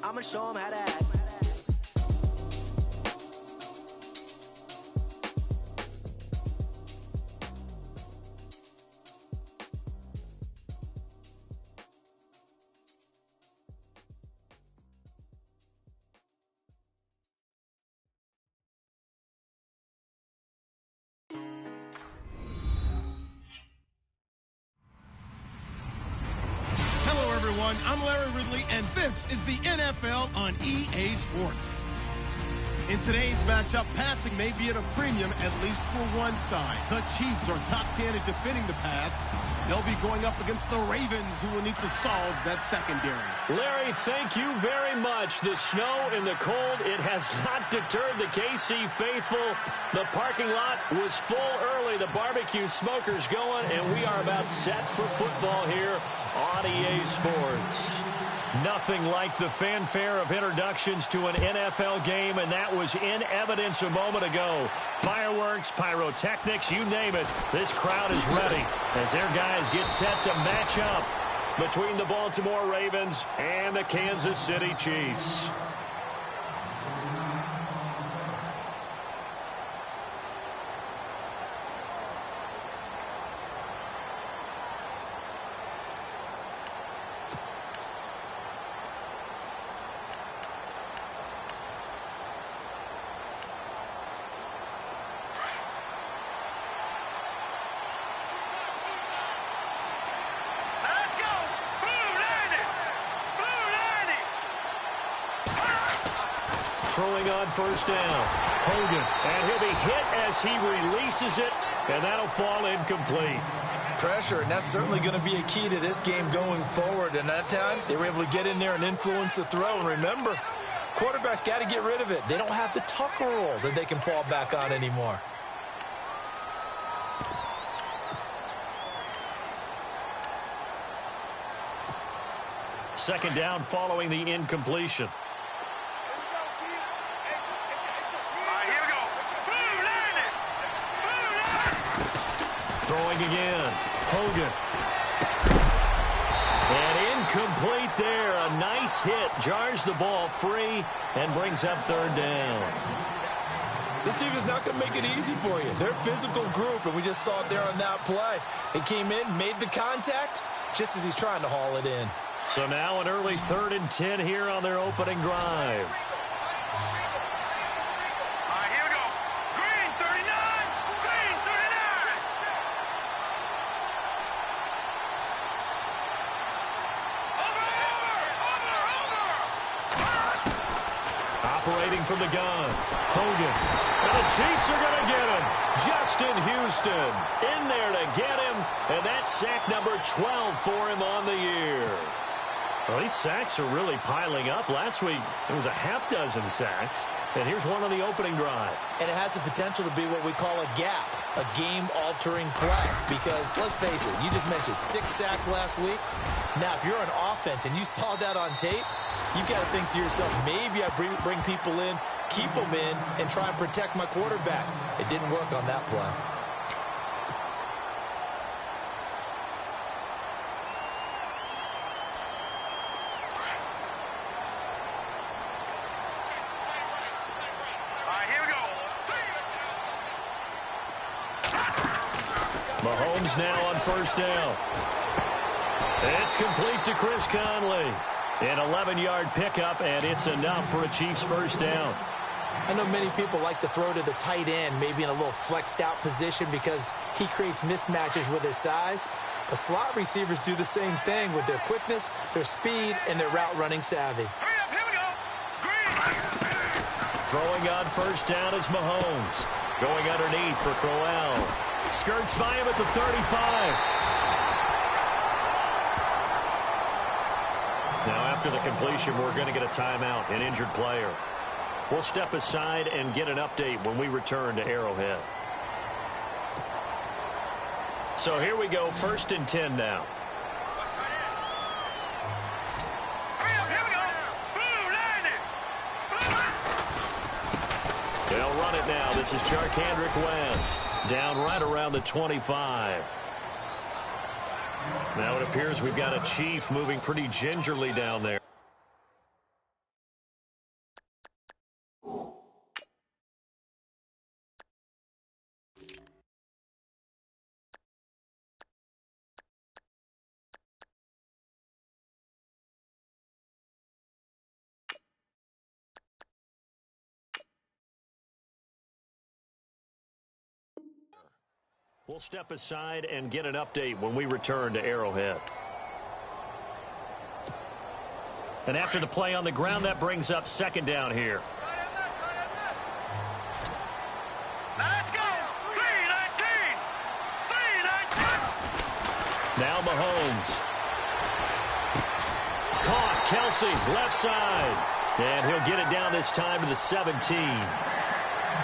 I'ma show them how to act. I'm Larry Ridley, and this is the NFL on EA Sports. In today's matchup, passing may be at a premium, at least for one side. The Chiefs are top 10 at defending the pass. They'll be going up against the Ravens, who will need to solve that secondary. Larry, thank you very much. The snow and the cold, it has not deterred the KC faithful. The parking lot was full early. The barbecue smoker's going, and we are about set for football here on EA Sports. Nothing like the fanfare of introductions to an NFL game, and that was in evidence a moment ago. Fireworks, pyrotechnics, you name it. This crowd is ready as their guys get set to match up between the Baltimore Ravens and the Kansas City Chiefs. Throwing on first down. Hogan. And he'll be hit as he releases it, and that'll fall incomplete. Pressure, and that's certainly going to be a key to this game going forward. And that time, they were able to get in there and influence the throw. And remember, quarterbacks got to get rid of it. They don't have the tucker roll that they can fall back on anymore. Second down following the incompletion. Throwing again. Hogan. And incomplete there. A nice hit. Jars the ball free and brings up third down. This team is not going to make it easy for you. They're a physical group, and we just saw it there on that play. They came in, made the contact, just as he's trying to haul it in. So now an early 3rd and 10 here on their opening drive. Operating from the gun. Hogan. And the Chiefs are going to get him. Justin Houston in there to get him. And that's sack number 12 for him on the year. Well, these sacks are really piling up. Last week, it was a half dozen sacks. And here's one on the opening drive. And it has the potential to be what we call a gap, a game-altering play. Because, let's face it, you just mentioned 6 sacks last week. Now, if you're on offense and you saw that on tape, you've got to think to yourself, maybe I bring people in, keep them in, and try and protect my quarterback. It didn't work on that play. Mahomes now on first down. It's complete to Chris Conley. An 11-yard pickup, and it's enough for a Chiefs first down. I know many people like to throw to the tight end, maybe in a little flexed out position because he creates mismatches with his size. But slot receivers do the same thing with their quickness, their speed, and their route running savvy. Hurry up, here we go. Green. Throwing on first down is Mahomes. Going underneath for Crowell. Skirts by him at the 35. Now, after the completion, we're going to get a timeout, an injured player. We'll step aside and get an update when we return to Arrowhead. So here we go, 1st and 10 now. They'll run it now. This is Charkandrick West. Down right around the 25. Now it appears we've got a Chief moving pretty gingerly down there. We'll step aside and get an update when we return to Arrowhead. And after the play on the ground, that brings up second down here. Let's go! 3-19! 3-19! Now Mahomes. Caught, Kelsey, left side. And he'll get it down this time to the 17.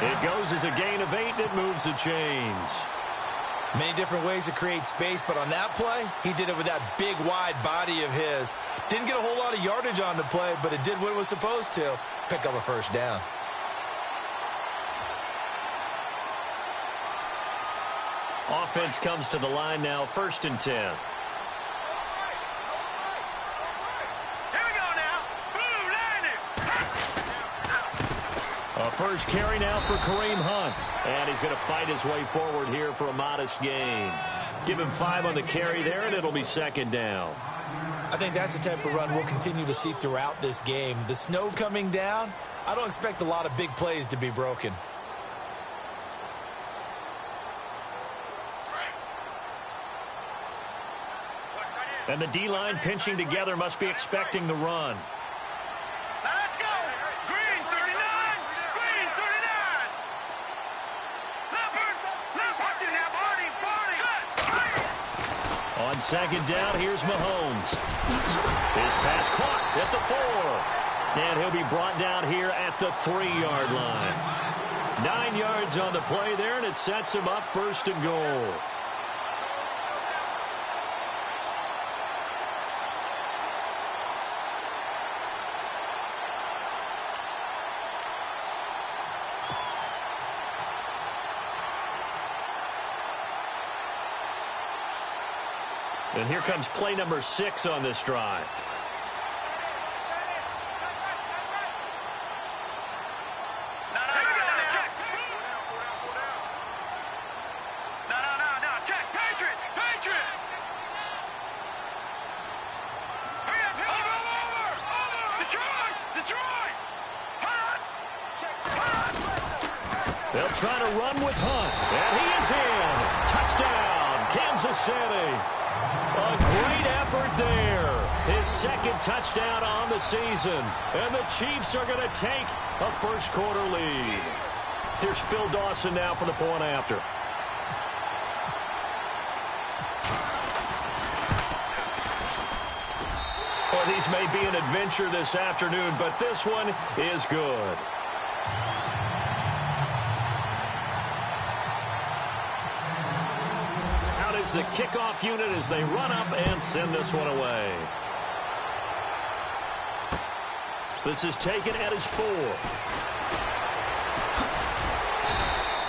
It goes as a gain of 8, and it moves the chains. Many different ways to create space, but on that play, he did it with that big, wide body of his. Didn't get a whole lot of yardage on the play, but it did what it was supposed to. Pick up a first down. Offense comes to the line now, 1st and 10. A first carry now for Kareem Hunt. And he's going to fight his way forward here for a modest gain. Give him 5 on the carry there, and it'll be second down. I think that's the type of run we'll continue to see throughout this game. The snow coming down, I don't expect a lot of big plays to be broken. And the D-line pinching together must be expecting the run. Let's go! Green 39! Green 39! Left, watch it now, Barney! On second down, here's Mahomes. His pass caught at the 4. And he'll be brought down here at the 3-yard line. 9 yards on the play there, and it sets him up 1st and goal. And here comes play number 6 on this drive. They'll try to run with Hunt. And he is in. Touchdown, Kansas City. A great effort there. His 2nd touchdown on the season. And the Chiefs are going to take a first-quarter lead. Here's Phil Dawson now for the point after. Well, these may be an adventure this afternoon, but this one is good. The kickoff unit as they run up and send this one away. This is taken at his 4.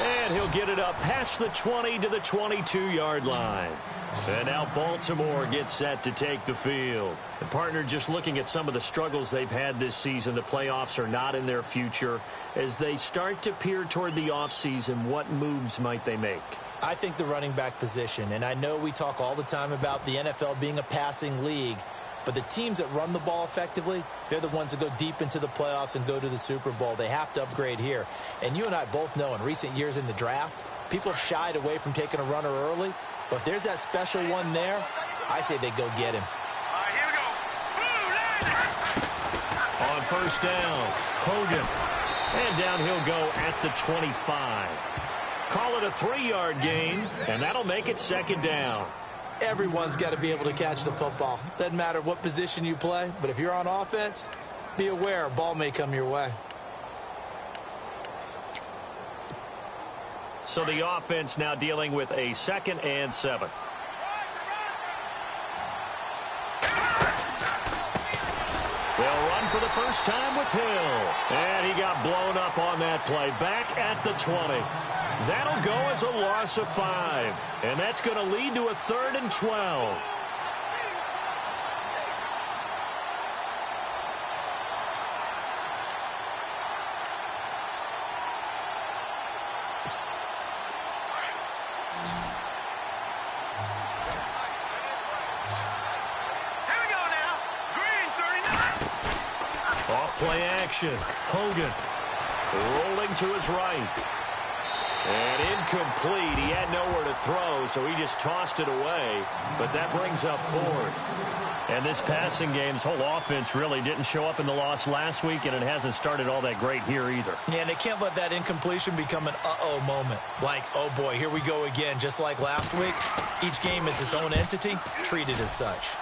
And he'll get it up past the 20 to the 22-yard line. And now Baltimore gets set to take the field. And partner, just looking at some of the struggles they've had this season, the playoffs are not in their future. As they start to peer toward the offseason, what moves might they make? I think the running back position, and I know we talk all the time about the NFL being a passing league, but the teams that run the ball effectively, they're the ones that go deep into the playoffs and go to the Super Bowl. They have to upgrade here. And you and I both know in recent years in the draft, people have shied away from taking a runner early, but if there's that special one there, I say they go get him. All right, here we go. On first down, Hogan. And down he'll go at the 25. Call it a 3-yard gain, and that'll make it second down. Everyone's got to be able to catch the football. Doesn't matter what position you play, but if you're on offense, be aware a ball may come your way. So the offense now dealing with a 2nd and 7. They'll run for the first time with Hill. And he got blown up on that play. Back at the 20. That'll go as a loss of 5. And that's going to lead to a 3rd and 12. Off play action. Hogan rolling to his right. And incomplete. He had nowhere to throw, so he just tossed it away. But that brings up fourth. And this passing game's whole offense really didn't show up in the loss last week, and it hasn't started all that great here either. Yeah, and they can't let that incompletion become an uh-oh moment. Like, oh boy, here we go again, just like last week. Each game is its own entity, treated as such.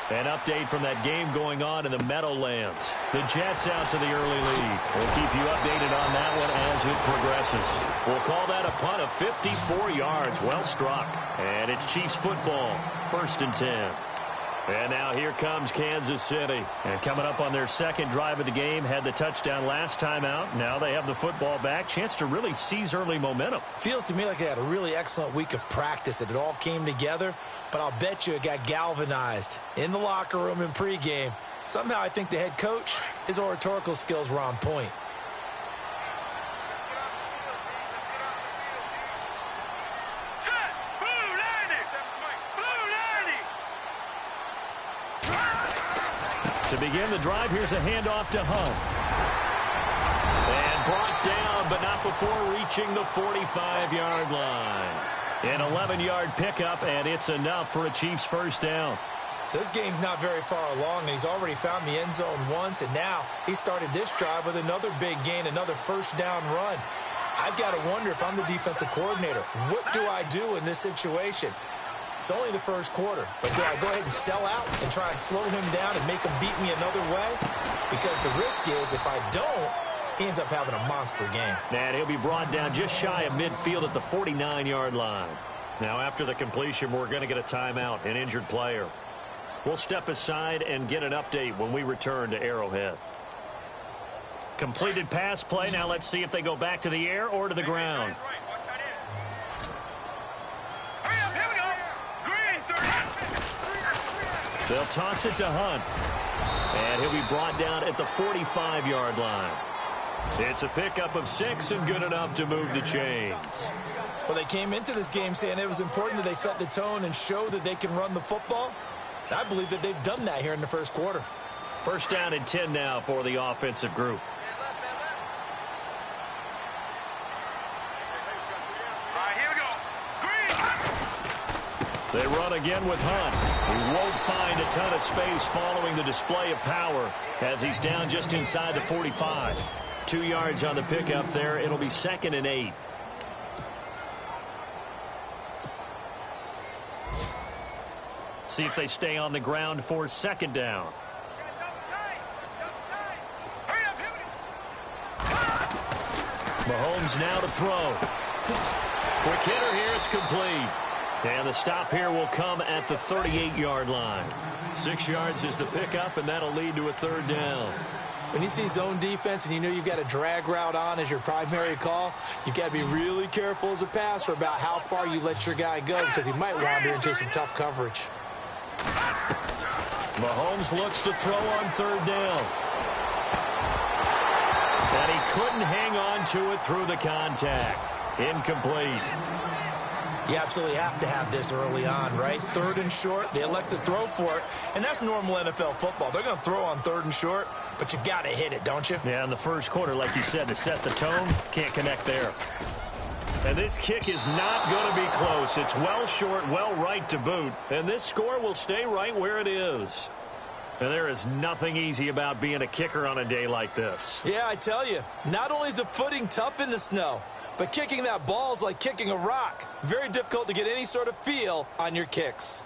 An update from that game going on in the Meadowlands. The Jets out to the early lead. We'll keep you updated on that one as it progresses. We'll call that a punt of 54 yards. Well struck. And it's Chiefs football. 1st and 10. And now here comes Kansas City. And coming up on their second drive of the game, had the touchdown last time out. Now they have the football back. Chance to really seize early momentum. Feels to me like they had a really excellent week of practice, that it all came together. But I'll bet you it got galvanized in the locker room in pregame. Somehow I think the head coach, his oratorical skills were on point. To begin the drive, here's a handoff to Hunt. And brought down, but not before reaching the 45-yard line. An 11-yard pickup, and it's enough for a Chiefs first down. So this game's not very far along, and he's already found the end zone once, and now he started this drive with another big gain, another first down run. I've got to wonder, if I'm the defensive coordinator, what do I do in this situation? It's only the first quarter, but do I go ahead and sell out and try and slow him down and make him beat me another way? Because the risk is, if I don't, he ends up having a monster game. And he'll be brought down just shy of midfield at the 49-yard line. Now, after the completion, we're going to get a timeout, an injured player. We'll step aside and get an update when we return to Arrowhead. Completed pass play. Now let's see if they go back to the air or to the ground. They'll toss it to Hunt. And he'll be brought down at the 45-yard line. It's a pickup of 6 and good enough to move the chains. Well, they came into this game saying it was important that they set the tone and show that they can run the football. I believe that they've done that here in the first quarter. First down and 10 now for the offensive group. They run again with Hunt. He won't find a ton of space following the display of power as he's down just inside the 45. 2 yards on the pickup there. It'll be 2nd and 8. See if they stay on the ground for 2nd down. Mahomes now to throw. Quick hitter here. It's complete. And the stop here will come at the 38-yard line. 6 yards is the pickup, and that'll lead to a 3rd down. When you see zone defense and you know you've got a drag route on as your primary call, you've got to be really careful as a passer about how far you let your guy go, because he might wander into some tough coverage. Mahomes looks to throw on 3rd down. And he couldn't hang on to it through the contact. Incomplete. You absolutely have to have this early on, right? 3rd and short, they elect to throw for it, and that's normal NFL football. They're going to throw on 3rd and short, but you've got to hit it, don't you? Yeah, in the first quarter, like you said, to set the tone, can't connect there. And this kick is not going to be close. It's well short, well right to boot, and this score will stay right where it is. And there is nothing easy about being a kicker on a day like this. Yeah, I tell you, not only is the footing tough in the snow, but kicking that ball is like kicking a rock. Very difficult to get any sort of feel on your kicks.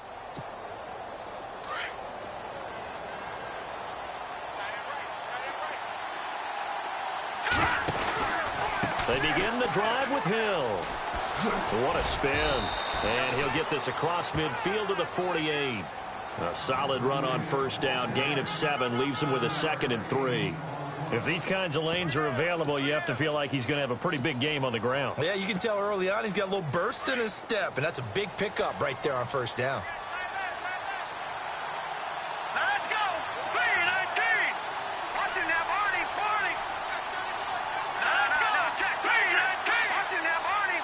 They begin the drive with Hill. What a spin. And he'll get this across midfield to the 48. A solid run on 1st down. Gain of 7 leaves him with a 2nd and 3. If these kinds of lanes are available, you have to feel like he's going to have a pretty big game on the ground. Yeah, you can tell early on he's got a little burst in his step, and that's a big pickup right there on 1st down. Let's go! 3-19! Watching that Barney! Let's go! 3-19! Watching that Barney!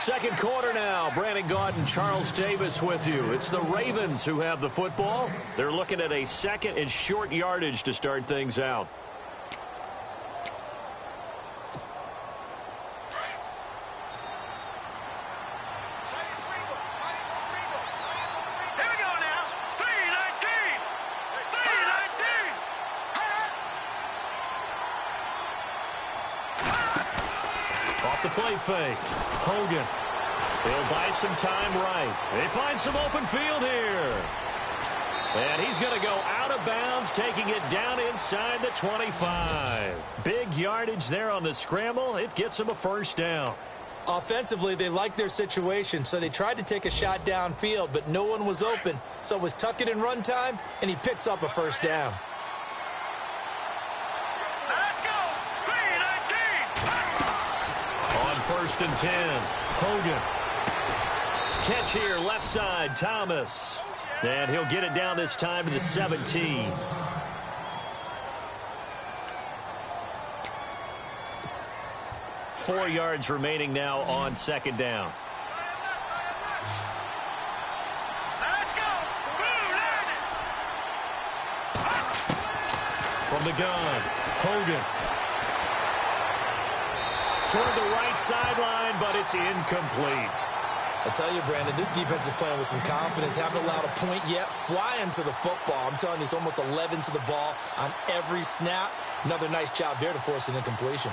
Second quarter now. Brandon Gaudin and Charles Davis with you. It's the Ravens who have the football. They're looking at a second and short yardage to start things out. The play fake. Hogan. He'll buy some time right. They find some open field here. And he's going to go out of bounds, taking it down inside the 25. Big yardage there on the scramble. It gets him a first down. Offensively, they liked their situation, so they tried to take a shot downfield, but no one was open. So it was tuck it in run time, and he picks up a first down. First and 10. Hogan. Catch here, left side, Thomas. And he'll get it down this time to the 17. Four yards remaining now on second down. Let's go. From the gun, Hogan. Toward the right sideline, but it's incomplete. I tell you, Brandon, this defense is playing with some confidence. Haven't allowed a point yet. Flying to the football. I'm telling you, it's almost 11 to the ball on every snap. Another nice job there to force an incompletion.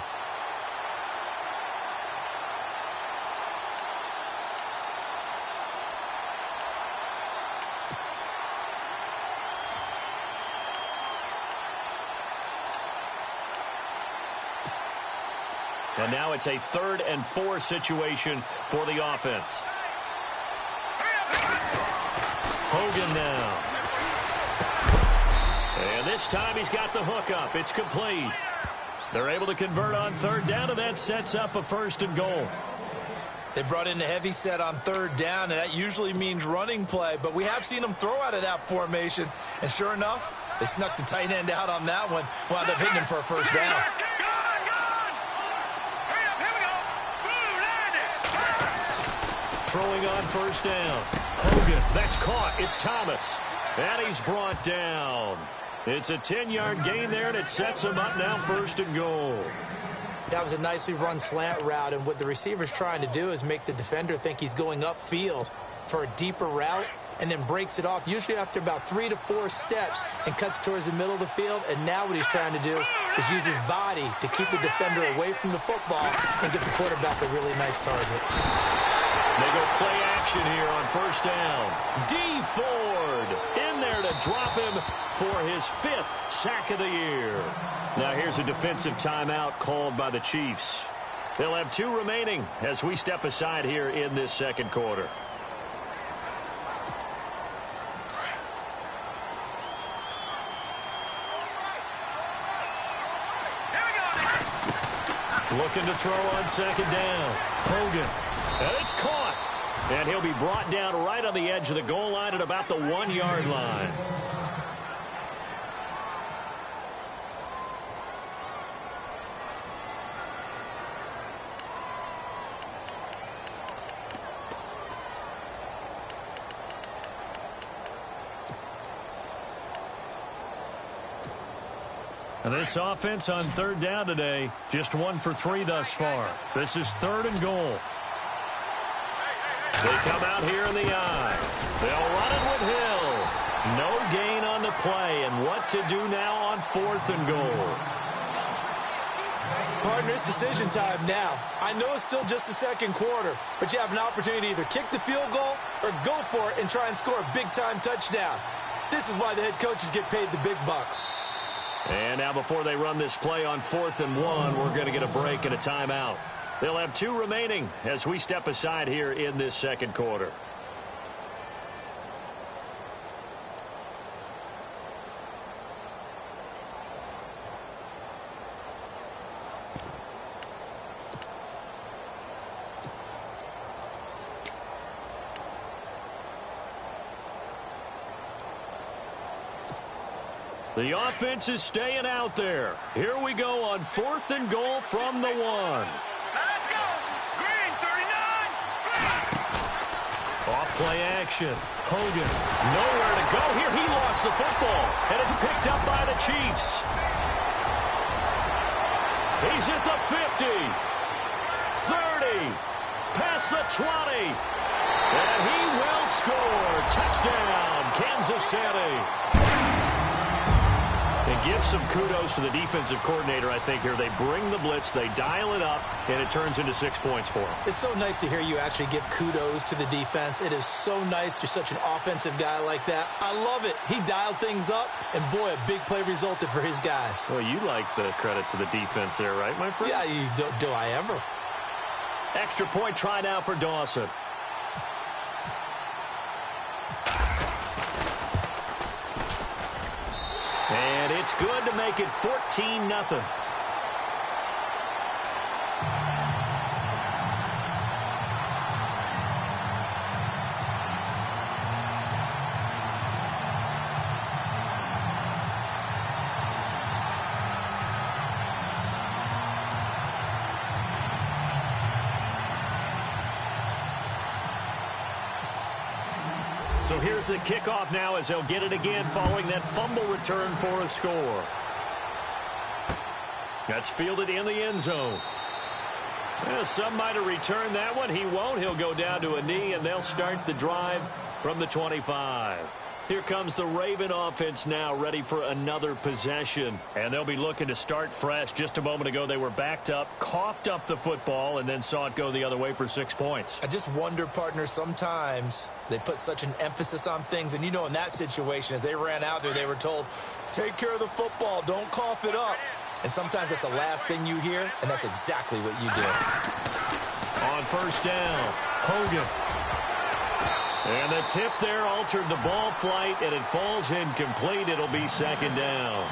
And now it's a 3rd and 4 situation for the offense. Hogan now. And this time he's got the hook up. It's complete. They're able to convert on 3rd down, and that sets up a 1st and goal. They brought in a heavy set on 3rd down, and that usually means running play, but we have seen them throw out of that formation. And sure enough, they snuck the tight end out on that one. Wound up hitting him for a 1st down. Throwing on 1st down. Hogan, that's caught. It's Thomas. And he's brought down. It's a 10-yard gain there, and it sets him up now 1st and goal. That was a nicely run slant route, and what the receiver's trying to do is make the defender think he's going upfield for a deeper route, and then breaks it off, usually after about 3 to 4 steps, and cuts towards the middle of the field. And now what he's trying to do is use his body to keep the defender away from the football and get the quarterback a really nice target. They go play action here on 1st down. D. Ford in there to drop him for his 5th sack of the year. Now here's a defensive timeout called by the Chiefs. They'll have 2 remaining as we step aside here in this second quarter. Looking to throw on 2nd down. Hogan. And it's caught. And he'll be brought down right on the edge of the goal line at about the 1-yard line. And this offense on 3rd down today, just 1 for 3 thus far. This is 3rd and goal. They come out here in the eye. They'll run it with Hill. No gain on the play, and what to do now on 4th and goal. Partner, it's decision time now. I know it's still just the second quarter, but you have an opportunity to either kick the field goal or go for it and try and score a big-time touchdown. This is why the head coaches get paid the big bucks. And now before they run this play on 4th and 1, we're going to get a break and a timeout. They'll have 2 remaining as we step aside here in this second quarter. The offense is staying out there. Here we go on 4th and goal from the 1. Let's go. Green, 39. Play action. Hogan. Nowhere to go here. He lost the football. And it's picked up by the Chiefs. He's at the 50. 30. Past the 20. And he will score. Touchdown, Kansas City. And give some kudos to the defensive coordinator, I think, here. They bring the blitz, they dial it up, and it turns into 6 points for them. It's so nice to hear you actually give kudos to the defense. It is so nice. You're such an offensive guy like that. I love it. He dialed things up, and boy, a big play resulted for his guys. Well, you like the credit to the defense there, right, my friend? Yeah, do I ever? Extra point try now for Dawson. And it's good to make it 14-0. So here's the kickoff now as they'll get it again following that fumble return for a score. That's fielded in the end zone. Well, some might have returned that one. He won't. He'll go down to a knee, and they'll start the drive from the 25. Here comes the Raven offense now, ready for another possession. And they'll be looking to start fresh. Just a moment ago, they were backed up, coughed up the football, and then saw it go the other way for 6 points. I just wonder, partner, sometimes they put such an emphasis on things. And, you know, in that situation, as they ran out there, they were told, take care of the football, don't cough it up. And sometimes that's the last thing you hear, and that's exactly what you did. On first down, Hogan. And the tip there altered the ball flight, and it falls incomplete. It'll be second down.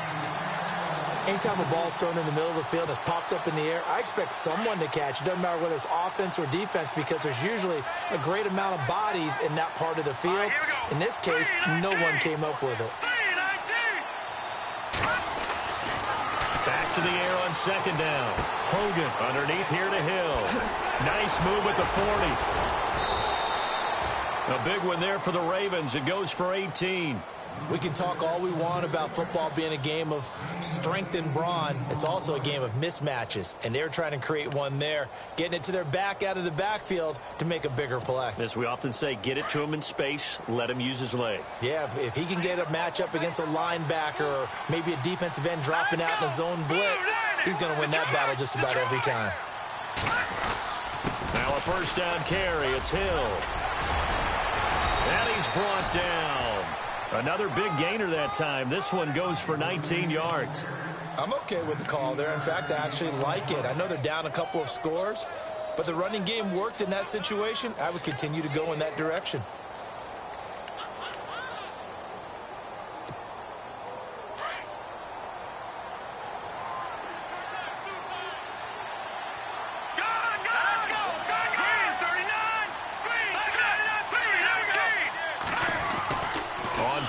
Anytime a ball's thrown in the middle of the field and it's popped up in the air, I expect someone to catch. It doesn't matter whether it's offense or defense, because there's usually a great amount of bodies in that part of the field. In this case, no one came up with it. Back to the air on second down. Hogan underneath here to Hill. Nice move at the 40. A big one there for the Ravens. It goes for 18. We can talk all we want about football being a game of strength and brawn. It's also a game of mismatches, and they're trying to create one there, getting it to their back out of the backfield to make a bigger play. As we often say, get it to him in space, let him use his leg. Yeah, if he can get a matchup against a linebacker or maybe a defensive end dropping out in a zone blitz, he's going to win that battle just about every time. Now a first down carry. It's Hill. And he's brought down. Another big gainer that time. This one goes for 19 yards. I'm okay with the call there. In fact, I actually like it. I know they're down a couple of scores, but the running game worked in that situation. I would continue to go in that direction.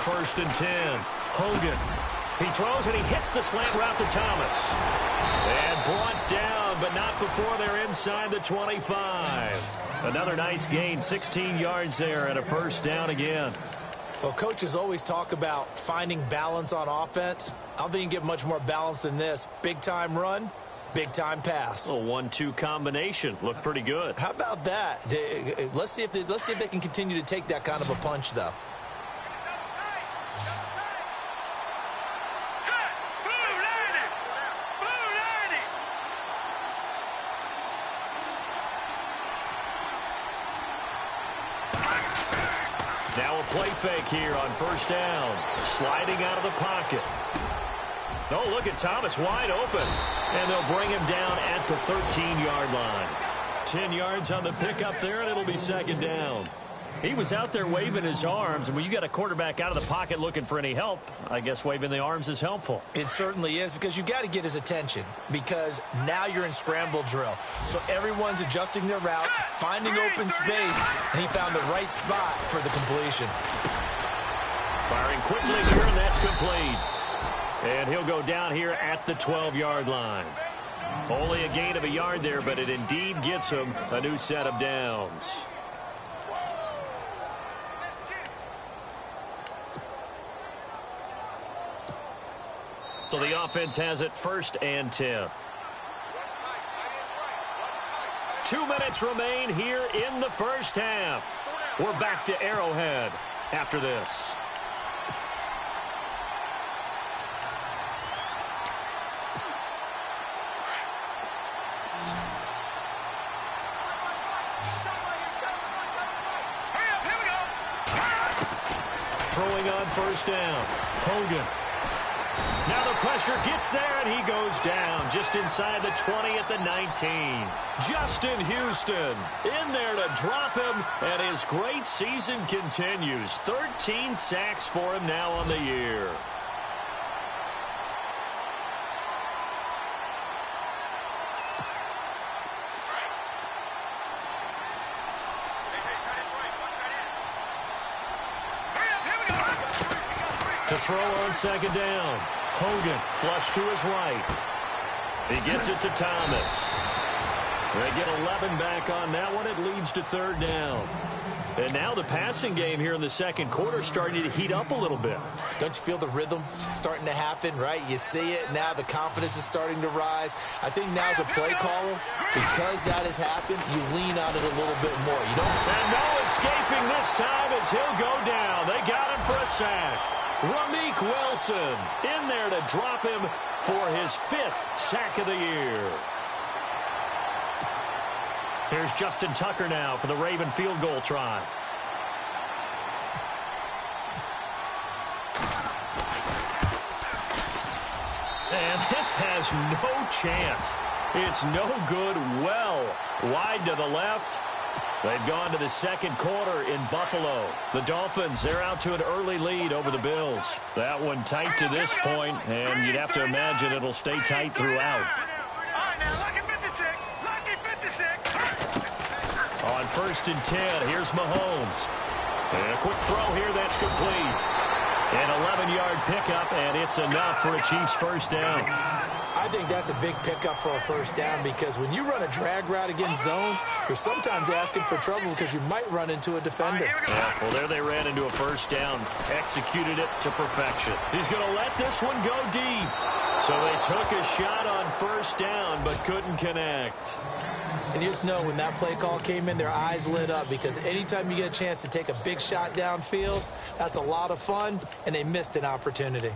First and 10. Hogan. He throws and he hits the slant route to Thomas. And brought down, but not before they're inside the 25. Another nice gain, 16 yards there and a first down again. Well, coaches always talk about finding balance on offense. I don't think you can get much more balance than this. Big-time run, big-time pass. A 1-2 combination. Looked pretty good. How about that? Let's see if they can continue to take that kind of a punch, though. Now a play fake here on first down. Sliding out of the pocket. Oh, look at Thomas wide open. And they'll bring him down at the 13-yard line. 10 yards on the pickup there, and it'll be second down. He was out there waving his arms, and when you got a quarterback out of the pocket looking for any help, I guess waving the arms is helpful. It certainly is, because you've got to get his attention, because now you're in scramble drill. So everyone's adjusting their routes, finding open space, and he found the right spot for the completion. Firing quickly here, and that's complete. And he'll go down here at the 12-yard line. Only a gain of a yard there, but it indeed gets him a new set of downs. So the offense has it 1st and 10. 2 minutes remain here in the first half. We're back to Arrowhead after this. Throwing on 1st down. Hogan. Now the pressure gets there, and he goes down just inside the 20 at the 19. Justin Houston in there to drop him, and his great season continues. 13 sacks for him now on the year. To throw on 2nd down. Hogan flush to his right. He gets it to Thomas. They get 11 back on that one. It leads to 3rd down. And now the passing game here in the second quarter starting to heat up a little bit. Don't you feel the rhythm starting to happen, right? You see it now. The confidence is starting to rise. I think now as a play caller, because that has happened, you lean on it a little bit more. You don't. And no escaping this time as he'll go down. They got him for a sack. Ramik Wilson in there to drop him for his 5th sack of the year. Here's Justin Tucker now for the Raven field goal try. And this has no chance. It's no good. Well wide to the left. They've gone to the second quarter in Buffalo. The Dolphins, they're out to an early lead over the Bills. That one tight to this point, and you'd have to imagine it'll stay tight throughout. On 1st and 10, here's Mahomes. And a quick throw here, that's complete. An 11-yard pickup, and it's enough for a Chiefs 1st down. I think that's a big pickup for a 1st down because when you run a drag route against zone, you're sometimes asking for trouble because you might run into a defender. Yeah, well, there they ran into a 1st down, executed it to perfection. He's going to let this one go deep. So they took a shot on 1st down but couldn't connect. And you just know when that play call came in, their eyes lit up because anytime you get a chance to take a big shot downfield, that's a lot of fun, and they missed an opportunity.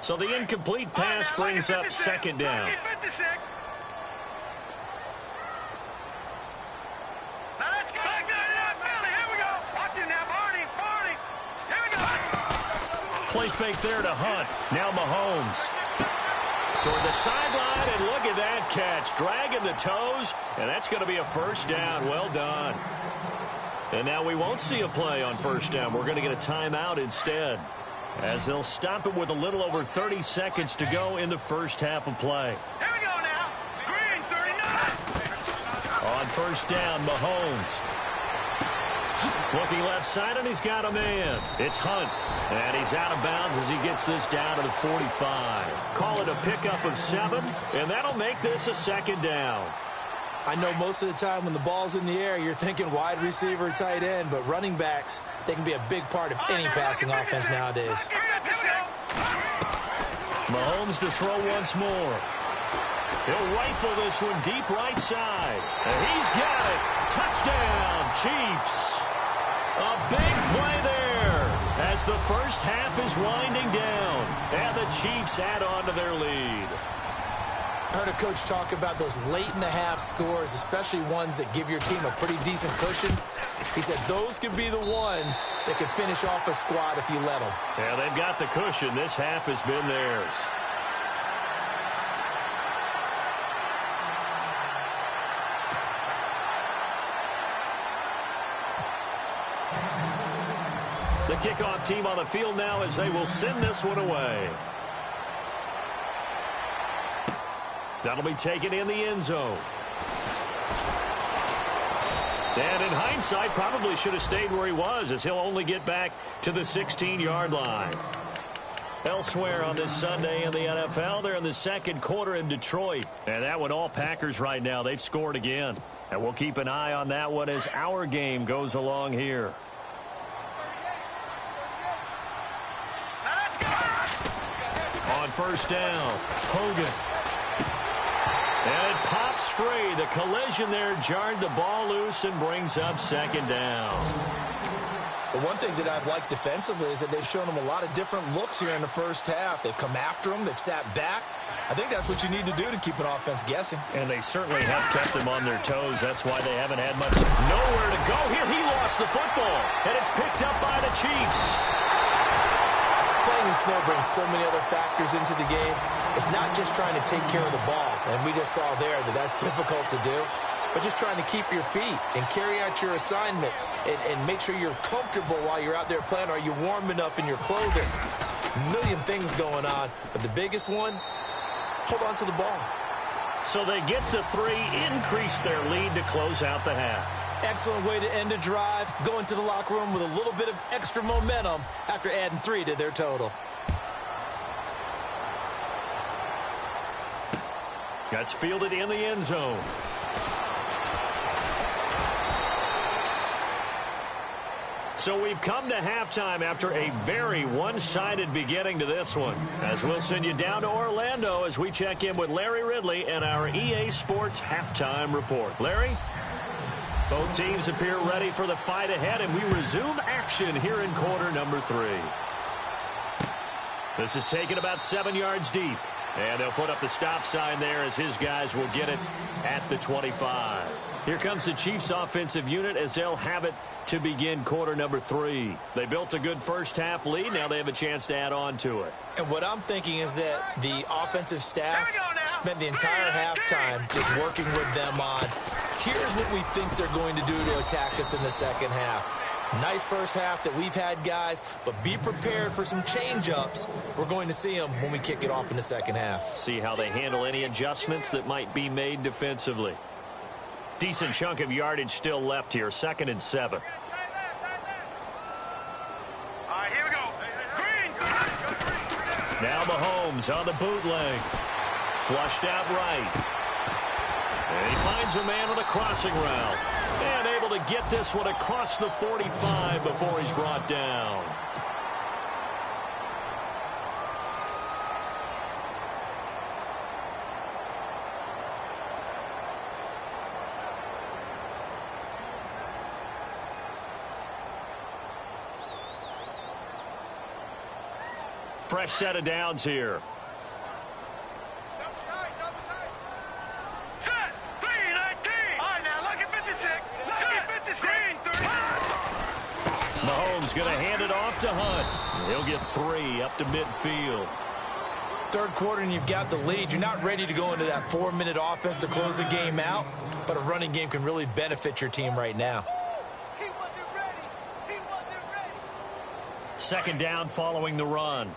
So the incomplete pass brings up 2nd down. Play fake there to Hunt. Now Mahomes. Toward the sideline, and look at that catch. Dragging the toes, and that's going to be a 1st down. Well done. And now we won't see a play on 1st down. We're going to get a timeout instead, as they'll stop it with a little over 30 seconds to go in the first half of play. Here we go now. Screen 39. On 1st down, Mahomes. Looking left side, and he's got a man. It's Hunt, and he's out of bounds as he gets this down to the 45. Call it a pickup of 7, and that'll make this a 2nd down. I know most of the time when the ball's in the air, you're thinking wide receiver, tight end, but running backs, they can be a big part of any passing offense nowadays. Mahomes to throw once more. He'll rifle this one deep right side. And he's got it. Touchdown, Chiefs. A big play there as the first half is winding down. And the Chiefs add on to their lead. I heard a coach talk about those late-in-the-half scores, especially ones that give your team a pretty decent cushion. He said those could be the ones that could finish off a squad if you let them. Yeah, they've got the cushion. This half has been theirs. The kickoff team on the field now as they will send this one away. That'll be taken in the end zone. And in hindsight, probably should have stayed where he was, as he'll only get back to the 16-yard line. Elsewhere on this Sunday in the NFL, they're in the second quarter in Detroit. And that one all Packers right now. They've scored again. And we'll keep an eye on that one as our game goes along here. on first down. Hogan. And it pops free. The collision there jarred the ball loose and brings up second down. The one thing that I've liked defensively is that they've shown them a lot of different looks here in the first half. They've come after them. They've sat back. I think that's what you need to do to keep an offense guessing. And they certainly have kept them on their toes. That's why they haven't had much nowhere to go. Here he lost the football, and it's picked up by the Chiefs. Playing in snow brings so many other factors into the game. It's not just trying to take care of the ball, and we just saw there that that's difficult to do, but just trying to keep your feet and carry out your assignments and make sure you're comfortable while you're out there playing. Are you warm enough in your clothing? A million things going on, but the biggest one, hold on to the ball. So they get the 3, increase their lead to close out the half. Excellent way to end a drive, go into the locker room with a little bit of extra momentum after adding 3 to their total. That's fielded in the end zone. So we've come to halftime after a very one-sided beginning to this one. As we'll send you down to Orlando as we check in with Larry Ridley and our EA Sports halftime report. Larry? Both teams appear ready for the fight ahead, and we resume action here in quarter number 3. This is taken about 7 yards deep. And they'll put up the stop sign there as his guys will get it at the 25. Here comes the Chiefs offensive unit as they'll have it to begin quarter number 3. They built a good first half lead. Now they have a chance to add on to it. And what I'm thinking is that the offensive staff spent the entire halftime just working with them on, here's what we think they're going to do to attack us in the second half. Nice first half that we've had, guys, but be prepared for some change-ups. We're going to see them when we kick it off in the second half. See how they handle any adjustments that might be made defensively. Decent chunk of yardage still left here, 2nd and 7. All right, here we go. Green. Now Mahomes on the bootleg. Flushed out right. And he finds a man on a crossing route. And able to get this one across the 45 before he's brought down. Fresh set of downs here. Mahomes going to hand it off to Hunt. He'll get 3 up to midfield. Third quarter and you've got the lead. You're not ready to go into that 4-minute offense to close the game out, but a running game can really benefit your team right now. He wasn't ready. He wasn't ready. 2nd down following the run.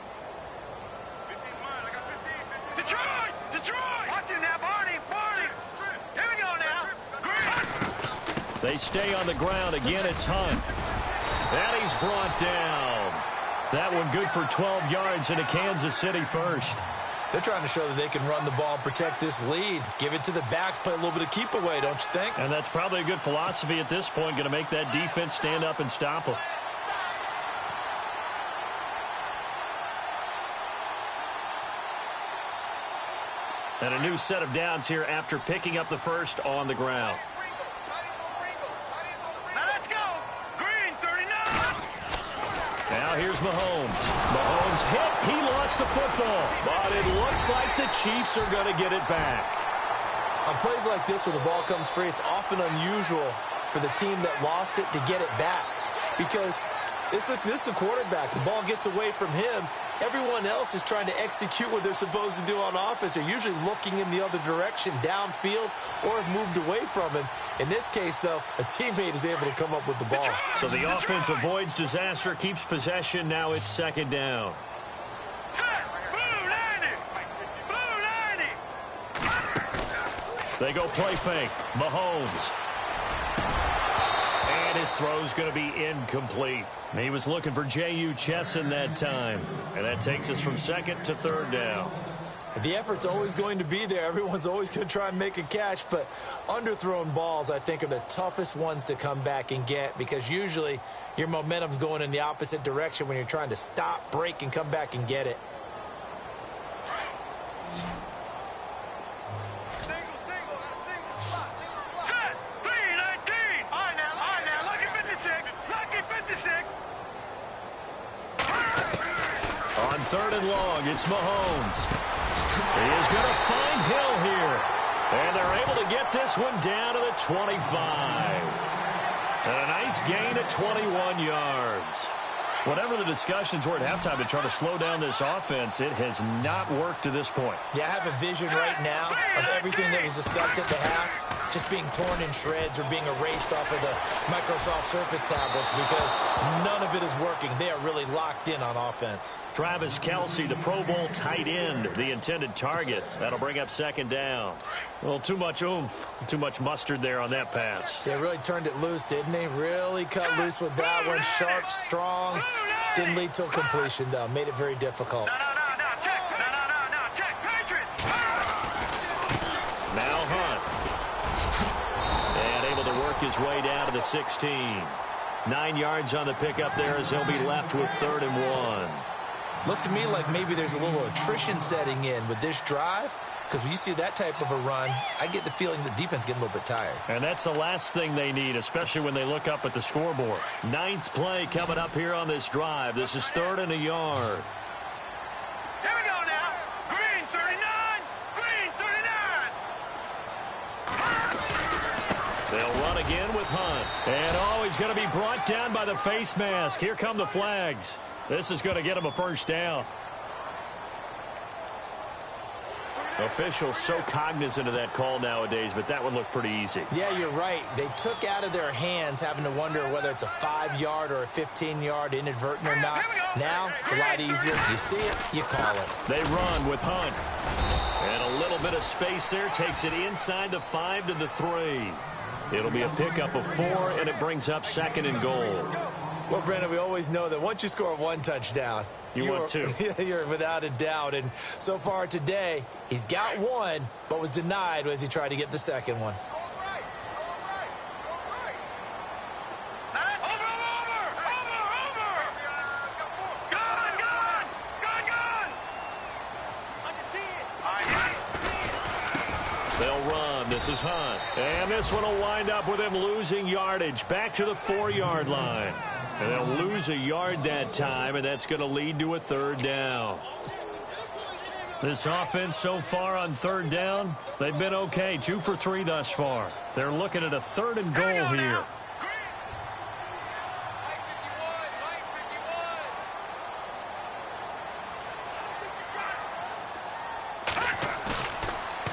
Detroit! Detroit! Watch him now, Barney! Barney! Here we go now. Green. They stay on the ground. Again, it's Hunt. And he's brought down. That one good for 12 yards into Kansas City first. They're trying to show that they can run the ball and protect this lead. Give it to the backs, play a little bit of keep away, don't you think? And that's probably a good philosophy at this point, going to make that defense stand up and stop them. And a new set of downs here after picking up the first on the ground. Now let's go. Green, 39. Now here's Mahomes. Mahomes hit. He lost the football. But it looks like the Chiefs are going to get it back. On plays like this where the ball comes free, it's often unusual for the team that lost it to get it back. Because this is the quarterback. The ball gets away from him. Everyone else is trying to execute what they're supposed to do on offense. They're usually looking in the other direction, downfield, or have moved away from him. In this case, though, a teammate is able to come up with the ball. So the offense avoids disaster, keeps possession. Now it's 2nd down. Set. Blue 90. Blue 90. They go play fake. Mahomes. And his throw's going to be incomplete. He was looking for J.U. Chesson that time. And that takes us from 2nd to 3rd down. The effort's always going to be there. Everyone's always going to try and make a catch, but underthrown balls, I think, are the toughest ones to come back and get because usually your momentum's going in the opposite direction when you're trying to stop, break, and come back and get it. third and long. It's Mahomes. He is going to find Hill here. And they're able to get this one down to the 25. And a nice gain of 21 yards. Whatever the discussions were at halftime to try to slow down this offense, it has not worked to this point. Yeah, I have a vision right now of everything that was discussed at the half just being torn in shreds or being erased off of the Microsoft Surface tablets because none of it is working. They are really locked in on offense. Travis Kelce, the Pro Bowl tight end, the intended target. That'll bring up second down. Well, too much oomph, too much mustard there on that pass. They really turned it loose, didn't they? Really cut loose with that one. Sharp, strong. Didn't lead to a completion, though. Made it very difficult. Check. Patriots. Now Hunt. And able to work his way down to the 16. 9 yards on the pickup there as they'll be left with 3rd and 1. Looks to me like maybe there's a little attrition setting in with this drive. Because when you see that type of a run, I get the feeling the defense getting a little bit tired. And that's the last thing they need, especially when they look up at the scoreboard. 9th play coming up here on this drive. This is 3rd and a yard. Here we go now. Green 39. Green 39. They'll run again with Hunt. And, he's going to be brought down by the face mask. Here come the flags. This is going to get him a first down. Officials so cognizant of that call nowadays, but that one looked pretty easy. Yeah, you're right. They took out of their hands having to wonder whether it's a 5-yard or a 15-yard inadvertent or not. Now, it's a lot easier. You see it, you call it. They run with Hunt. And a little bit of space there takes it inside the 5 to the 3. It'll be a pickup of 4, and it brings up 2nd and goal. Well, Brandon, we always know that once you score 1 touchdown, you want 2. You're without a doubt. And so far today, he's got 1, but was denied as he tried to get the second one. They'll run. This is Hunt. And this one will wind up with him losing yardage back to the 4-yard line. And they'll lose a yard that time, and that's going to lead to a 3rd down. This offense so far on 3rd down, they've been okay. 2 for 3 thus far. They're looking at a 3rd and goal here.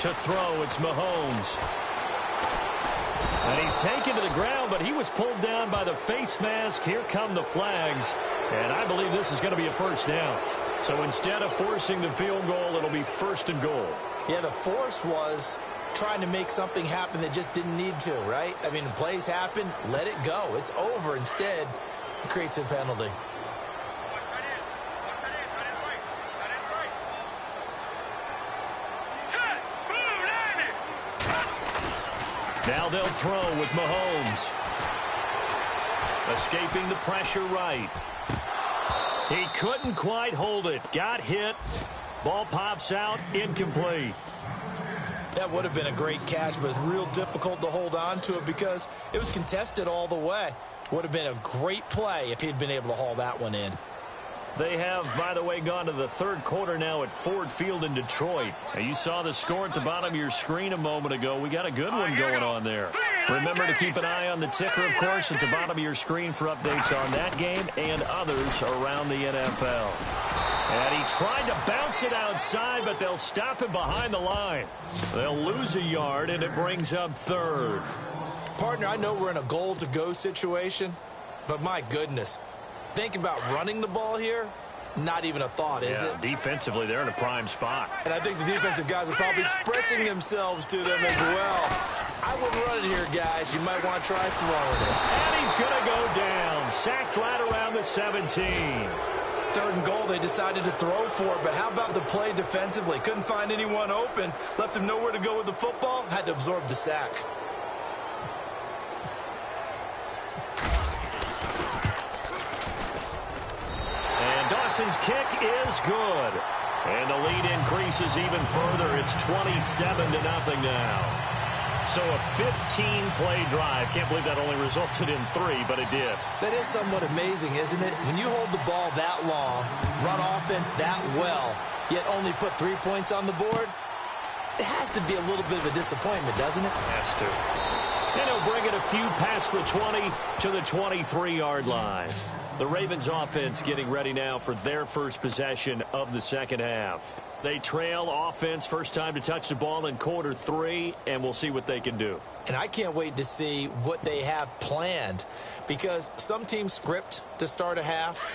To throw, it's Mahomes. And he's taken to the ground, but he was pulled down by the face mask. Here come the flags. And I believe this is going to be a first down. So instead of forcing the field goal, it'll be 1st and goal. Yeah, the force was trying to make something happen that just didn't need to, right? I mean, plays happen, let it go. It's over. Instead, he creates a penalty. Now they'll throw with Mahomes. Escaping the pressure right. He couldn't quite hold it. Got hit. Ball pops out. Incomplete. That would have been a great catch, but it's real difficult to hold on to it because it was contested all the way. Would have been a great play if he'd been able to haul that one in. They have, by the way, gone to the 3rd quarter now at Ford Field in Detroit. Now, you saw the score at the bottom of your screen a moment ago. We got a good one going on there. Remember to keep an eye on the ticker, of course, at the bottom of your screen for updates on that game and others around the NFL. And he tried to bounce it outside, but they'll stop him behind the line. They'll lose a yard, and it brings up 3rd. Partner, I know we're in a goal-to-go situation, but my goodness. Think about running the ball here. Not even a thought, is it? Defensively, they're in a prime spot. And I think the defensive guys are probably expressing themselves to them as well. I wouldn't run it here, guys. You might want to try throwing it. And he's going to go down. Sacked right around the 17. 3rd and goal, they decided to throw for it. But how about the play defensively? Couldn't find anyone open. Left him nowhere to go with the football. Had to absorb the sack. Dawson's kick is good. And the lead increases even further. It's 27-0 now. So a 15-play drive. Can't believe that only resulted in 3, but it did. That is somewhat amazing, isn't it? When you hold the ball that long, run offense that well, yet only put 3 points on the board, it has to be a little bit of a disappointment, doesn't it? Has to. And he'll bring it a few past the 20 to the 23-yard line. The Ravens offense getting ready now for their first possession of the second half. They trail offense, first time to touch the ball in quarter 3, and we'll see what they can do. And I can't wait to see what they have planned, because some teams script to start a half.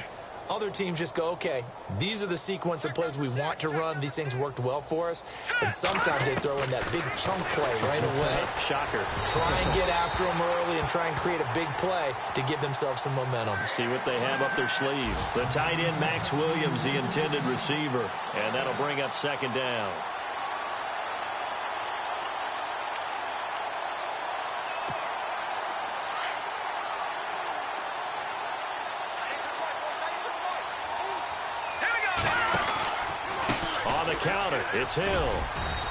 Other teams just go, okay, these are the sequence of plays we want to run. These things worked well for us. And sometimes they throw in that big chunk play right away. Shocker. Try and get after them early and try and create a big play to give themselves some momentum. See what they have up their sleeve. The tight end, Max Williams, the intended receiver. And that'll bring up second down. Counter. It's Hill.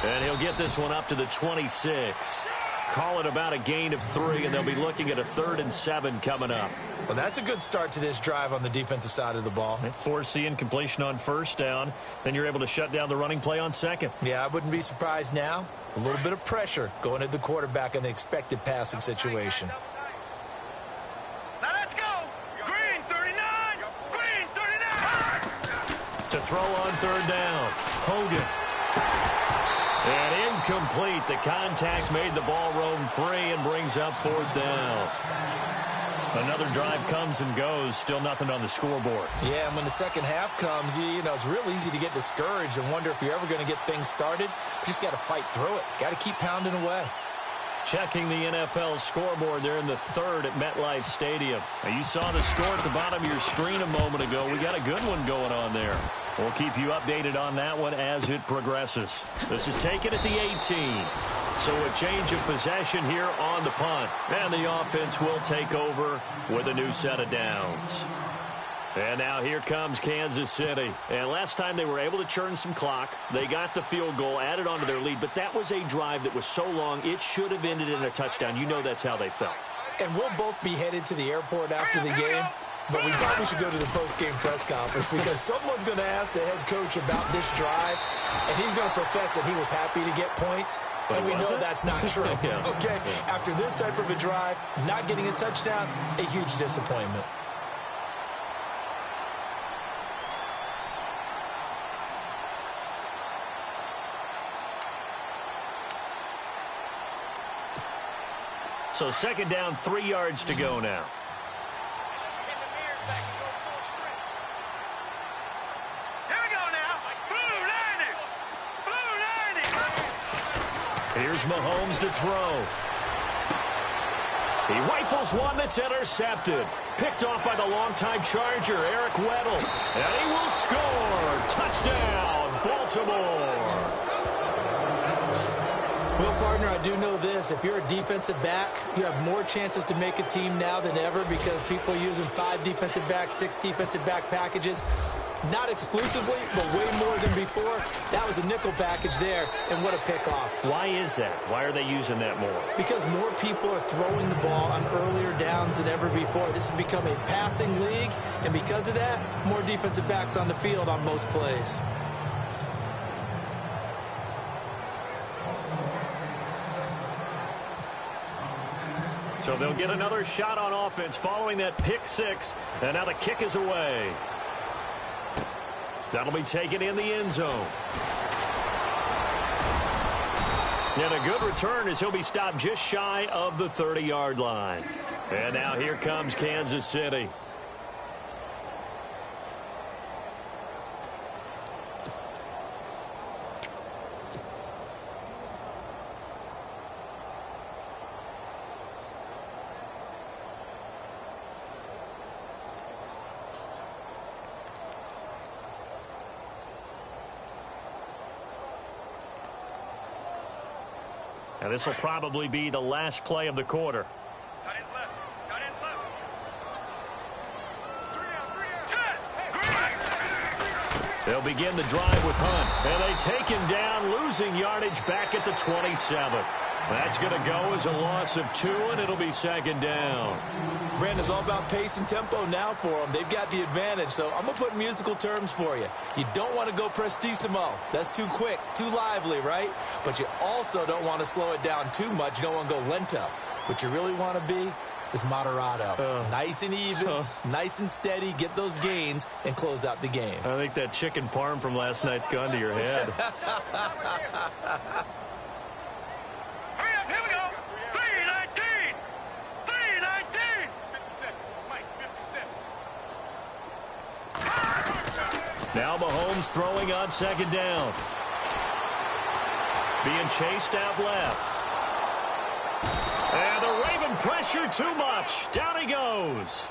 And he'll get this one up to the 26. Call it about a gain of 3, and they'll be looking at a 3rd and 7 coming up. Well, that's a good start to this drive on the defensive side of the ball. Force incompletion on first down. Then you're able to shut down the running play on second. Yeah, I wouldn't be surprised now. A little bit of pressure going at the quarterback in an expected passing situation. Now let's go. Green 39. Green 39. To throw on 3rd down. Hogan. And incomplete. The contact made the ball roam free and brings up 4th down. Another drive comes and goes. Still nothing on the scoreboard. Yeah, and when the second half comes, you know, it's real easy to get discouraged and wonder if you're ever going to get things started. You just got to fight through it. Got to keep pounding away. Checking the NFL scoreboard there in the 3rd at MetLife Stadium. Now, you saw the score at the bottom of your screen a moment ago. We got a good one going on there. We'll keep you updated on that one as it progresses. This is taken at the 18. So a change of possession here on the punt. And the offense will take over with a new set of downs. And now here comes Kansas City. And last time they were able to churn some clock. They got the field goal, added on to their lead. But that was a drive that was so long, it should have ended in a touchdown. You know that's how they felt. And we'll both be headed to the airport after the game. But we probably should go to the post-game press conference because someone's going to ask the head coach about this drive, and he's going to profess that he was happy to get points. But we know that's not true. Yeah. Okay, after this type of a drive, not getting a touchdown, a huge disappointment. So second down, 3 yards to go now. Here's Mahomes to throw. He rifles one that's intercepted. Picked off by the longtime Charger, Eric Weddle. And he will score. Touchdown, Baltimore. Well, partner, I do know this. If you're a defensive back, you have more chances to make a team now than ever because people are using 5 defensive backs, 6 defensive back packages. Not exclusively, but way more than before. That was a nickel package there, and what a pickoff. Why is that? Why are they using that more? Because more people are throwing the ball on earlier downs than ever before. This has become a passing league, and because of that, more defensive backs on the field on most plays. So they'll get another shot on offense following that pick 6, and now the kick is away. That'll be taken in the end zone. And a good return as he'll be stopped just shy of the 30-yard line. And now here comes Kansas City. And this will probably be the last play of the quarter. They'll begin the drive with Hunt. And they take him down, losing yardage back at the 27. That's going to go as a loss of 2, and it'll be second down. Brandon, it's all about pace and tempo now for them. They've got the advantage, so I'm going to put musical terms for you. You don't want to go prestissimo. That's too quick, too lively, right? But you also don't want to slow it down too much. You don't want to go lento. What you really want to be is moderato. Nice and even, nice and steady, get those gains, and close out the game. I think that chicken parm from last night's gone to your head. Hurry up, here we go. 3:19. 3:19. 57. Mike, 57. Now Mahomes throwing on second down. Being chased out left. And the Raven pressure too much. Down he goes.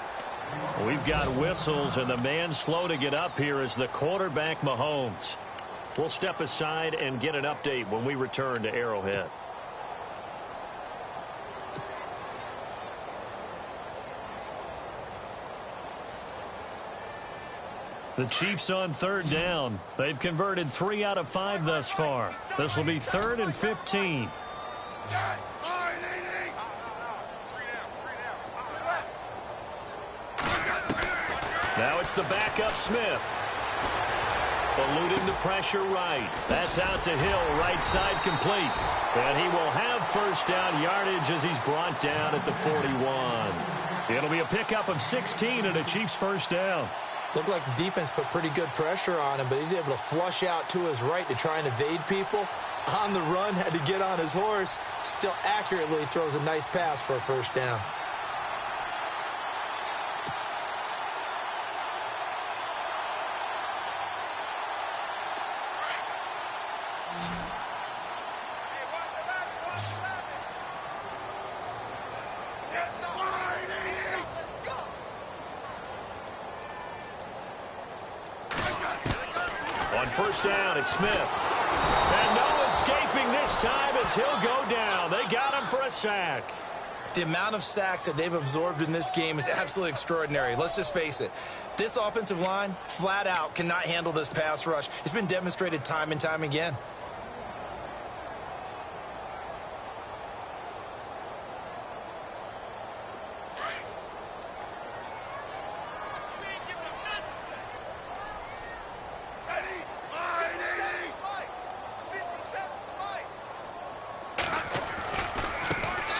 We've got whistles, and the man slow to get up here is the quarterback, Mahomes. We'll step aside and get an update when we return to Arrowhead. The Chiefs on third down. They've converted 3 out of 5 thus far. This will be 3rd and 15. Now it's the backup Smith. Eluding the pressure right. That's out to Hill, right side complete. And he will have first down yardage as he's brought down at the 41. It'll be a pickup of 16 and a Chiefs first down. Looked like the defense put pretty good pressure on him, but he's able to flush out to his right to try and evade people. On the run, had to get on his horse. Still accurately throws a nice pass for a first down. On first down, it's Smith. And no escaping this time as he'll go down. They got him for a sack. The amount of sacks that they've absorbed in this game is absolutely extraordinary. Let's just face it. This offensive line, flat out, cannot handle this pass rush. It's been demonstrated time and time again.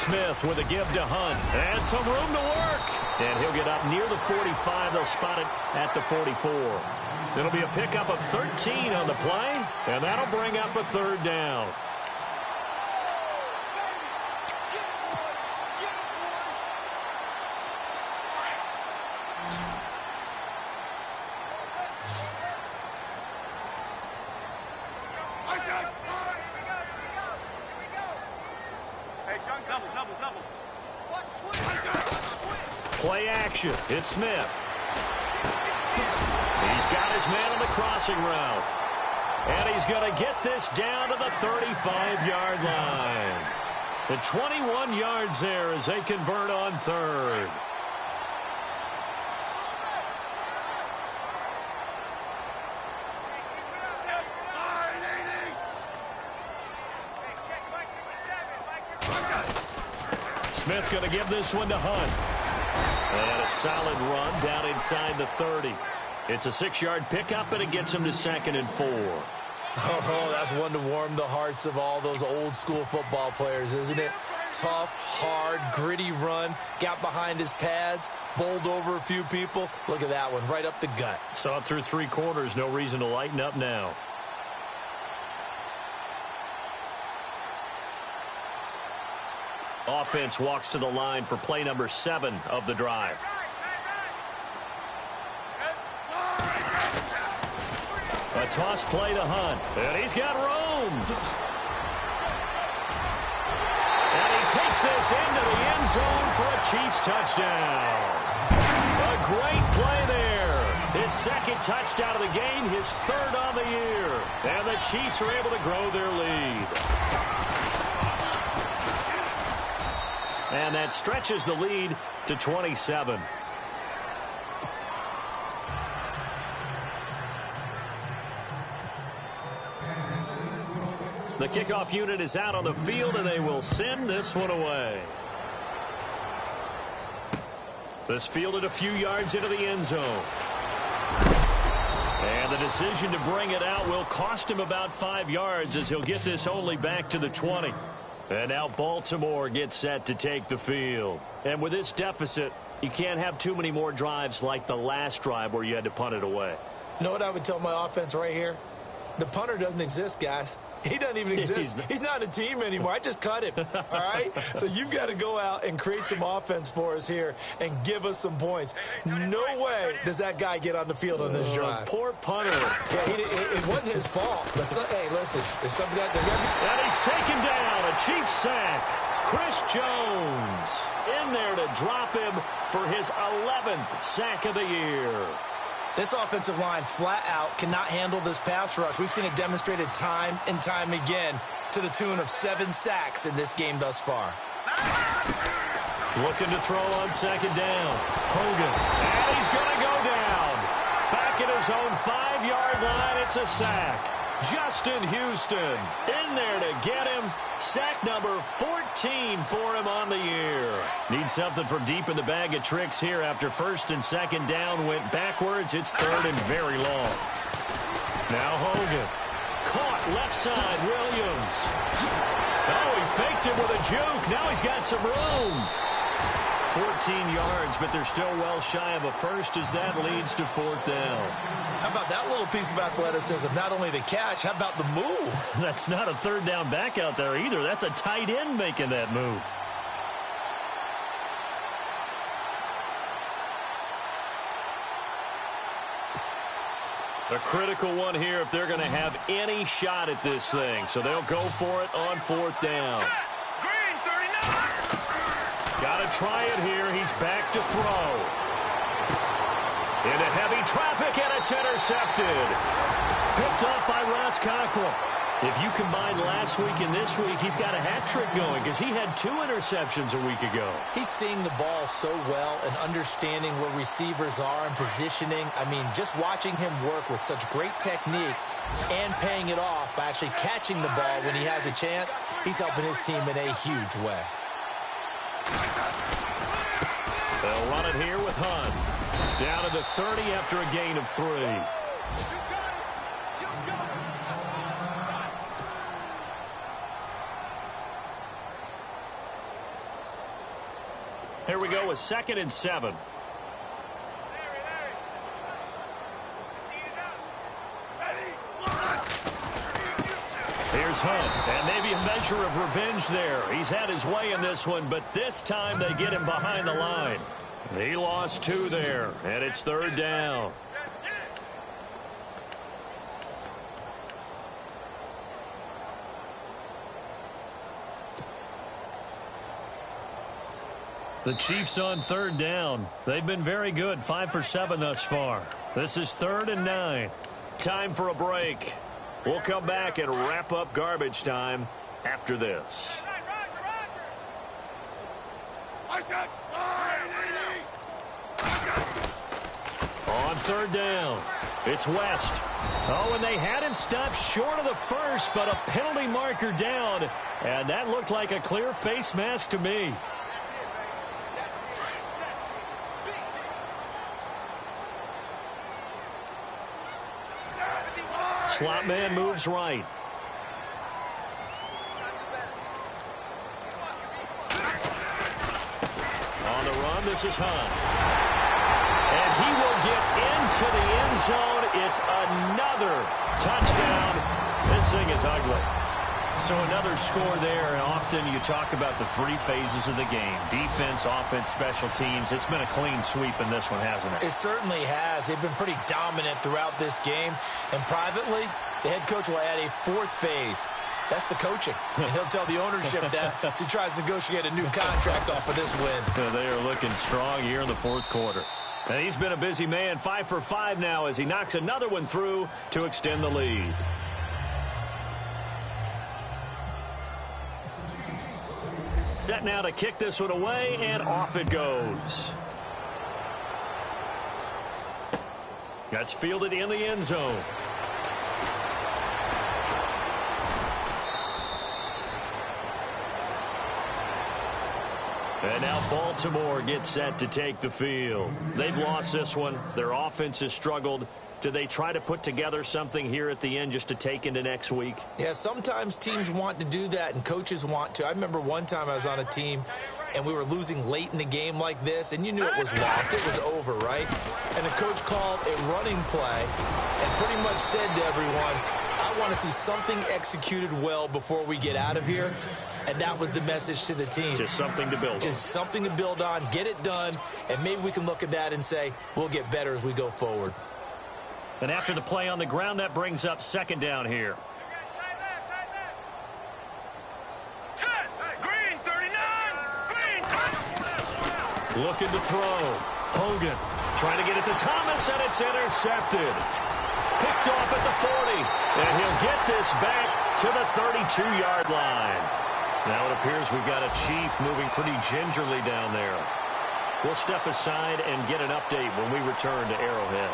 Smith with a give to Hunt. And some room to work. And he'll get up near the 45. They'll spot it at the 44. It'll be a pickup of 13 on the play. And that'll bring up a third down. Play action. It's Smith. He's got his man on the crossing route. And he's going to get this down to the 35-yard line. The 21 yards there as they convert on third. Smith going to give this one to Hunt. And a solid run down inside the 30. It's a 6-yard pickup, and it gets him to 2nd and 4. Oh, that's one to warm the hearts of all those old-school football players, isn't it? Tough, hard, gritty run. Got behind his pads, bowled over a few people. Look at that one, right up the gut. Saw it through 3 quarters. No reason to lighten up now. Offense walks to the line for play number 7 of the drive. A toss play to Hunt. And he's got room. And he takes this into the end zone for a Chiefs touchdown. A great play there. His 2nd touchdown of the game, his 3rd on the year. And the Chiefs are able to grow their lead. And that stretches the lead to 27. The kickoff unit is out on the field, and they will send this one away. This fielded a few yards into the end zone. And the decision to bring it out will cost him about 5 yards as he'll get this only back to the 20. And now Baltimore gets set to take the field. And with this deficit, you can't have too many more drives like the last drive where you had to punt it away. You know what I would tell my offense right here? The punter doesn't exist, guys. He doesn't even exist. He's not a team anymore. I just cut him, all right? So you've got to go out and create some offense for us here and give us some points. No way does that guy get on the field on this drive. Poor punter. Yeah, it wasn't his fault. But hey, listen, there's something that and he's taken down. A Chiefs sack. Chris Jones in there to drop him for his 11th sack of the year. This offensive line flat out cannot handle this pass rush. We've seen it demonstrated time and time again to the tune of 7 sacks in this game thus far. Looking to throw on second down. Hogan. And he's going to go down. Back at his own 5-yard line, it's a sack. Justin Houston in there to get him. Sack number 14 for him on the year. Need something from deep in the bag of tricks here after first and second down went backwards. It's third and very long. Now Hogan. Caught left side, Williams. Oh, he faked it with a juke. Now he's got some room. 14 yards, but they're still well shy of a first as that leads to 4th down. How about that little piece of athleticism? Not only the catch, how about the move? That's not a third down back out there either. That's a tight end making that move. A critical one here if they're going to have any shot at this thing. So they'll go for it on 4th down. Green, 39. Got to try it here. He's back to throw. Into heavy traffic, and it's intercepted. Picked up by Ross Cockrell. If you combine last week and this week, he's got a hat trick going because he had 2 interceptions a week ago. He's seeing the ball so well and understanding where receivers are and positioning. I mean, just watching him work with such great technique and paying it off by actually catching the ball when he has a chance, he's helping his team in a huge way. They'll run it here with Hunt. Down to the 30 after a gain of 3. Here we go with 2nd and 7. Here's Hunt, and maybe a measure of revenge there. He's had his way in this one, but this time they get him behind the line. He lost 2 there, and it's 3rd down. The Chiefs on 3rd down. They've been very good, 5 for 7 thus far. This is 3rd and 9. Time for a break. We'll come back and wrap up garbage time after this. On 3rd down, it's West. Oh, and they had him stopped short of the first, but a penalty marker down, and that looked like a clear face mask to me. Slot man moves right. On the run, this is Hunt. And he will get into the end zone. It's another touchdown. This thing is ugly. So another score there, and often you talk about the 3 phases of the game. Defense, offense, special teams. It's been a clean sweep in this one, hasn't it? It certainly has. They've been pretty dominant throughout this game. And privately, the head coach will add a 4th phase. That's the coaching. And he'll tell the ownership that as he tries to negotiate a new contract off of this win. They are looking strong here in the 4th quarter. And he's been a busy man, 5 for 5 now as he knocks another one through to extend the lead. Set now to kick this one away, and off it goes. That's fielded in the end zone. And now Baltimore gets set to take the field. They've lost this one. Their offense has struggled. Do they try to put together something here at the end just to take into next week? Yeah, sometimes teams want to do that and coaches want to. I remember one time I was on a team and we were losing late in the game like this, and you knew it was lost. It was over, right? And the coach called a running play and pretty much said to everyone, I want to see something executed well before we get out of here. And that was the message to the team. Just something to build on. Just something to build on, get it done, and maybe we can look at that and say, we'll get better as we go forward. And after the play on the ground, that brings up second down here. Set. Green, 39. Green. Looking to throw. Hogan trying to get it to Thomas, and it's intercepted. Picked off at the 40, and he'll get this back to the 32-yard line. Now it appears we've got a Chief moving pretty gingerly down there. We'll step aside and get an update when we return to Arrowhead.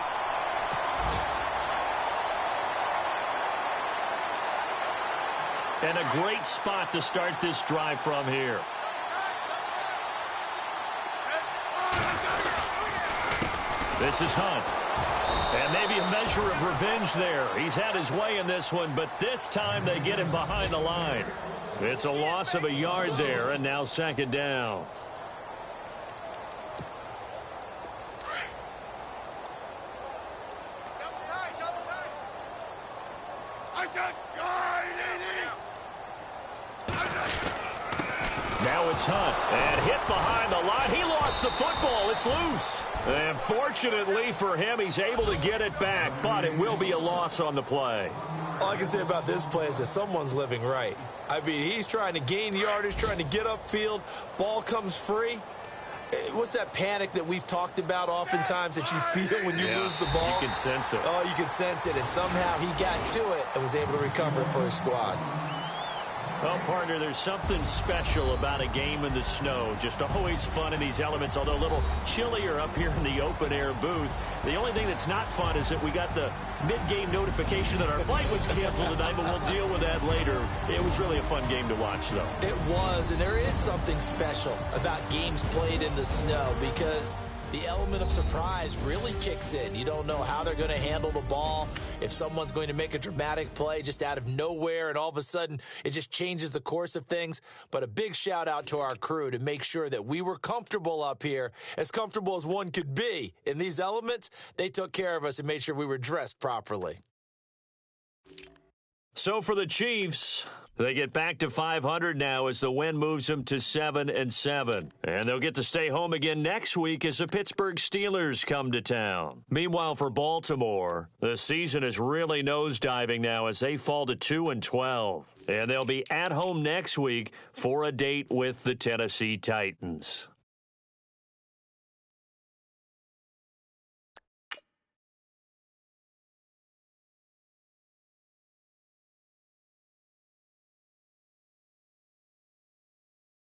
And a great spot to start this drive from here. This is Hunt. And maybe a measure of revenge there. He's had his way in this one, but this time they get him behind the line. It's a loss of a yard there, and now second down. Now it's Hunt, and hit behind the line. He lost the football. It's loose. And fortunately for him, he's able to get it back, but it will be a loss on the play. All I can say about this play is that someone's living right. I mean, he's trying to gain yardage, trying to get upfield. Ball comes free. What's that panic that we've talked about oftentimes that you feel when you lose the ball? You can sense it. Oh, you can sense it, and somehow he got to it and was able to recover it for his squad. Well, partner, there's something special about a game in the snow. Just always fun in these elements, although a little chillier up here in the open-air booth. The only thing that's not fun is that we got the mid-game notification that our flight was canceled tonight, but we'll deal with that later. It was really a fun game to watch, though. It was, and there is something special about games played in the snow because the element of surprise really kicks in. You don't know how they're going to handle the ball, if someone's going to make a dramatic play just out of nowhere, and all of a sudden it just changes the course of things. But a big shout out to our crew to make sure that we were comfortable up here, as comfortable as one could be. In these elements, they took care of us and made sure we were dressed properly. So for the Chiefs, they get back to 500 now as the win moves them to 7-7. And they'll get to stay home again next week as the Pittsburgh Steelers come to town. Meanwhile, for Baltimore, the season is really nosediving now as they fall to 2-12. And they'll be at home next week for a date with the Tennessee Titans.